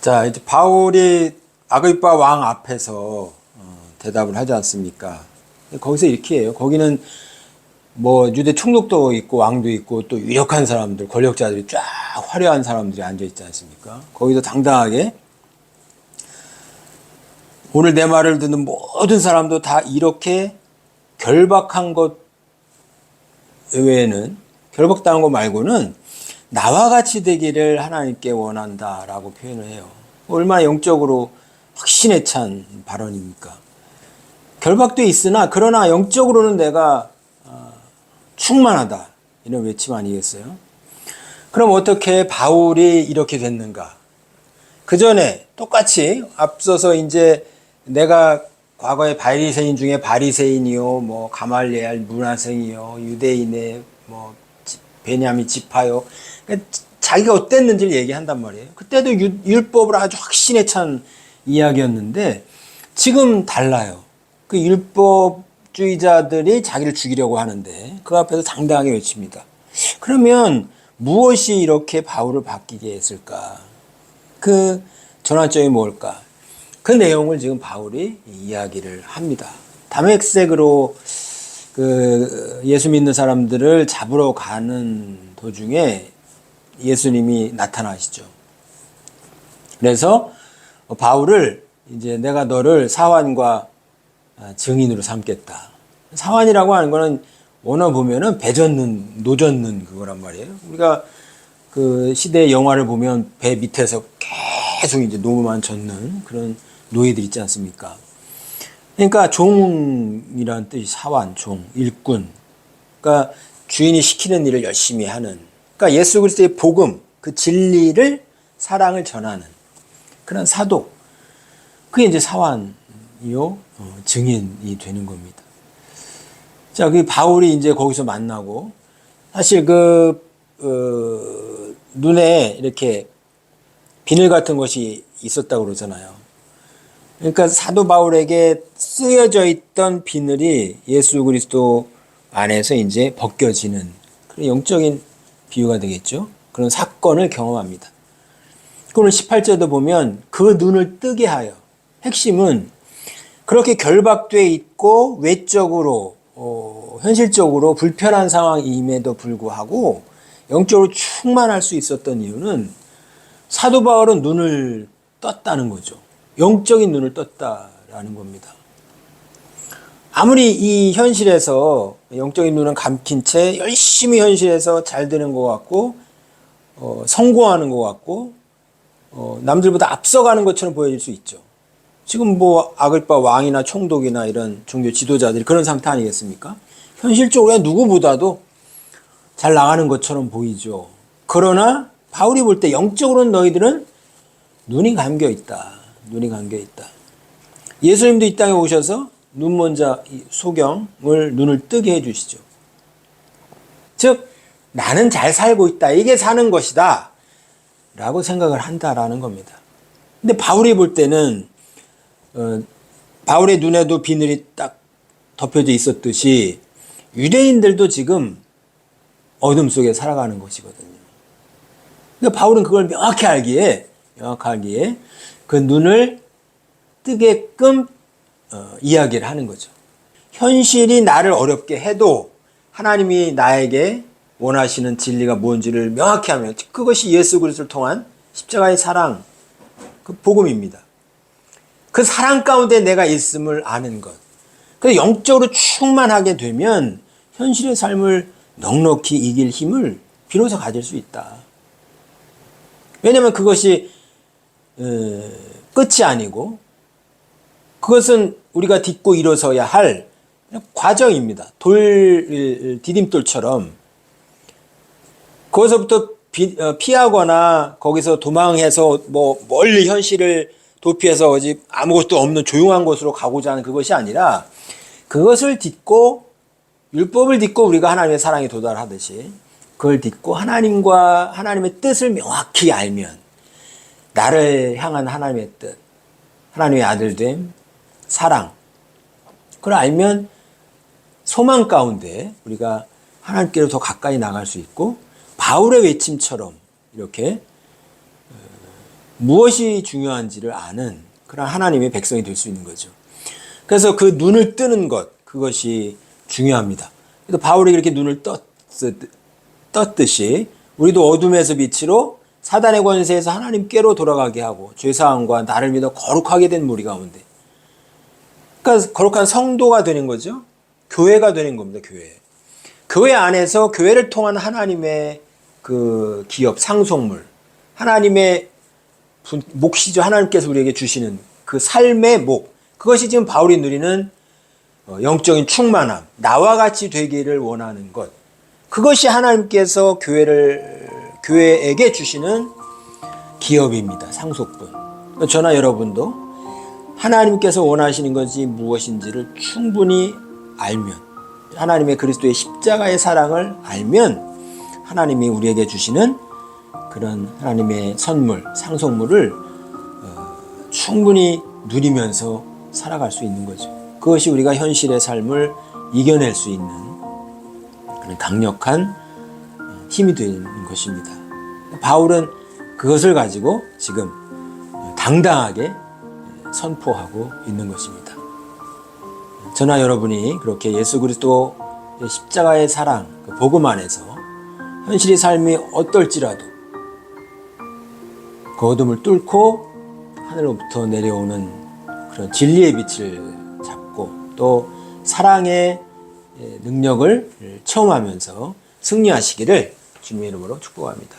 자, 이제 바울이 아그리파 왕 앞에서 대답을 하지 않습니까? 거기서 이렇게 해요. 거기는 뭐 유대 총독도 있고 왕도 있고 또 유력한 사람들, 권력자들이 쫙 화려한 사람들이 앉아 있지 않습니까? 거기서 당당하게 오늘 내 말을 듣는 모든 사람도 다 이렇게 결박한 것 외에는, 결박당한 것 말고는 나와 같이 되기를 하나님께 원한다라고 표현을 해요. 얼마나 영적으로 확신에 찬 발언입니까? 결박도 있으나 그러나 영적으로는 내가 충만하다, 이런 외침 아니겠어요? 그럼 어떻게 바울이 이렇게 됐는가? 그 전에 똑같이 앞서서 이제 내가 과거에 바리새인 중에 바리새인이요, 뭐 가말리엘 문화생이요, 유대인의 뭐 베냐민 지파요, 그러니까 자기가 어땠는지를 얘기한단 말이에요. 그때도 율법을 아주 확신에 찬 이야기였는데 지금 달라요. 그 율법주의자들이 자기를 죽이려고 하는데 그 앞에서 당당하게 외칩니다. 그러면 무엇이 이렇게 바울을 바뀌게 했을까? 그 전환점이 뭘까? 그 내용을 지금 바울이 이야기를 합니다. 다메섹으로 그 예수 믿는 사람들을 잡으러 가는 도중에 예수님이 나타나시죠. 그래서 바울을 이제 내가 너를 사환과 증인으로 삼겠다. 사환이라고 하는 거는 원어 보면은 배 젓는, 노 젓는 그거란 말이에요. 우리가 그 시대의 영화를 보면 배 밑에서 계속 이제 노만 젓는 그런 노예들 있지 않습니까? 그러니까 종이라는 뜻이 사환, 종, 일꾼. 그러니까 주인이 시키는 일을 열심히 하는. 그러니까 예수 그리스도의 복음, 그 진리를, 사랑을 전하는 그런 사도. 그게 이제 사환이요, 증인이 되는 겁니다. 자, 그 바울이 이제 거기서 만나고, 사실 눈에 이렇게 비늘 같은 것이 있었다고 그러잖아요. 그러니까 사도 바울에게 쓰여져 있던 비늘이 예수 그리스도 안에서 이제 벗겨지는 그런 영적인 비유가 되겠죠. 그런 사건을 경험합니다. 오늘 18절도 보면 그 눈을 뜨게 하여, 핵심은 그렇게 결박되어 있고 외적으로 현실적으로 불편한 상황임에도 불구하고 영적으로 충만할 수 있었던 이유는 사도 바울은 눈을 떴다는 거죠. 영적인 눈을 떴다라는 겁니다. 아무리 이 현실에서 영적인 눈은 감긴 채 열심히 현실에서 잘 되는 것 같고 성공하는 것 같고 남들보다 앞서가는 것처럼 보여질 수 있죠. 지금 뭐 아그리파 왕이나 총독이나 이런 종교 지도자들이 그런 상태 아니겠습니까? 현실적으로 누구보다도 잘 나가는 것처럼 보이죠. 그러나 바울이 볼 때 영적으로는 너희들은 눈이 감겨 있다. 눈이 감겨 있다. 예수님도 이 땅에 오셔서 눈먼자 소경을 눈을 뜨게 해주시죠. 즉 나는 잘 살고 있다. 이게 사는 것이다. 라고 생각을 한다라는 겁니다. 근데 바울이 볼 때는 바울의 눈에도 비늘이 딱 덮여져 있었듯이 유대인들도 지금 어둠 속에 살아가는 것이거든요. 그러니까 바울은 그걸 명확히 알기에 그 눈을 뜨게끔 이야기를 하는 거죠. 현실이 나를 어렵게 해도 하나님이 나에게 원하시는 진리가 뭔지를 명확히 하면 그것이 예수 그리스도를 통한 십자가의 사랑, 그 복음입니다. 그 사랑 가운데 내가 있음을 아는 것. 그래서 영적으로 충만하게 되면 현실의 삶을 넉넉히 이길 힘을 비로소 가질 수 있다. 왜냐하면 그것이 끝이 아니고 그것은 우리가 딛고 일어서야 할 과정입니다. 디딤돌처럼 거기서부터 피하거나 거기서 도망해서 뭐 멀리 현실을 도피해서 어디 아무것도 없는 조용한 곳으로 가고자 하는 그것이 아니라 그것을 딛고 율법을 딛고 우리가 하나님의 사랑에 도달하듯이 그걸 딛고 하나님과 하나님의 뜻을 명확히 알면 나를 향한 하나님의 뜻, 하나님의 아들됨, 사랑, 그걸 알면 소망 가운데 우리가 하나님께로 더 가까이 나갈 수 있고 바울의 외침처럼 이렇게 무엇이 중요한지를 아는 그런 하나님의 백성이 될 수 있는 거죠. 그래서 그 눈을 뜨는 것, 그것이 중요합니다. 그래서 바울이 이렇게 눈을 떴듯이 우리도 어둠에서 빛으로 사단의 권세에서 하나님께로 돌아가게 하고 죄사함과 나를 믿어 거룩하게 된 무리 가운데, 그러니까 거룩한 성도가 되는 거죠. 교회가 되는 겁니다. 교회 안에서 교회를 통한 하나님의 그 기업, 상속물, 하나님의 몫이죠. 하나님께서 우리에게 주시는 그 삶의 목, 그것이 지금 바울이 누리는 영적인 충만함, 나와 같이 되기를 원하는 것, 그것이 하나님께서 교회에게 주시는 기업입니다. 상속분. 저나 여러분도 하나님께서 원하시는 것이 무엇인지를 충분히 알면, 하나님의 그리스도의 십자가의 사랑을 알면 하나님이 우리에게 주시는 그런 하나님의 선물, 상속물을 충분히 누리면서 살아갈 수 있는 거죠. 그것이 우리가 현실의 삶을 이겨낼 수 있는 그런 강력한 힘이 되는 것입니다. 바울은 그것을 가지고 지금 당당하게 선포하고 있는 것입니다. 저나 여러분이 그렇게 예수 그리스도 십자가의 사랑, 그 복음 안에서 현실의 삶이 어떨지라도 그 어둠을 뚫고 하늘로부터 내려오는 그런 진리의 빛을 잡고 또 사랑의 능력을 체험하면서 승리하시기를 주님의 이름으로 축복합니다.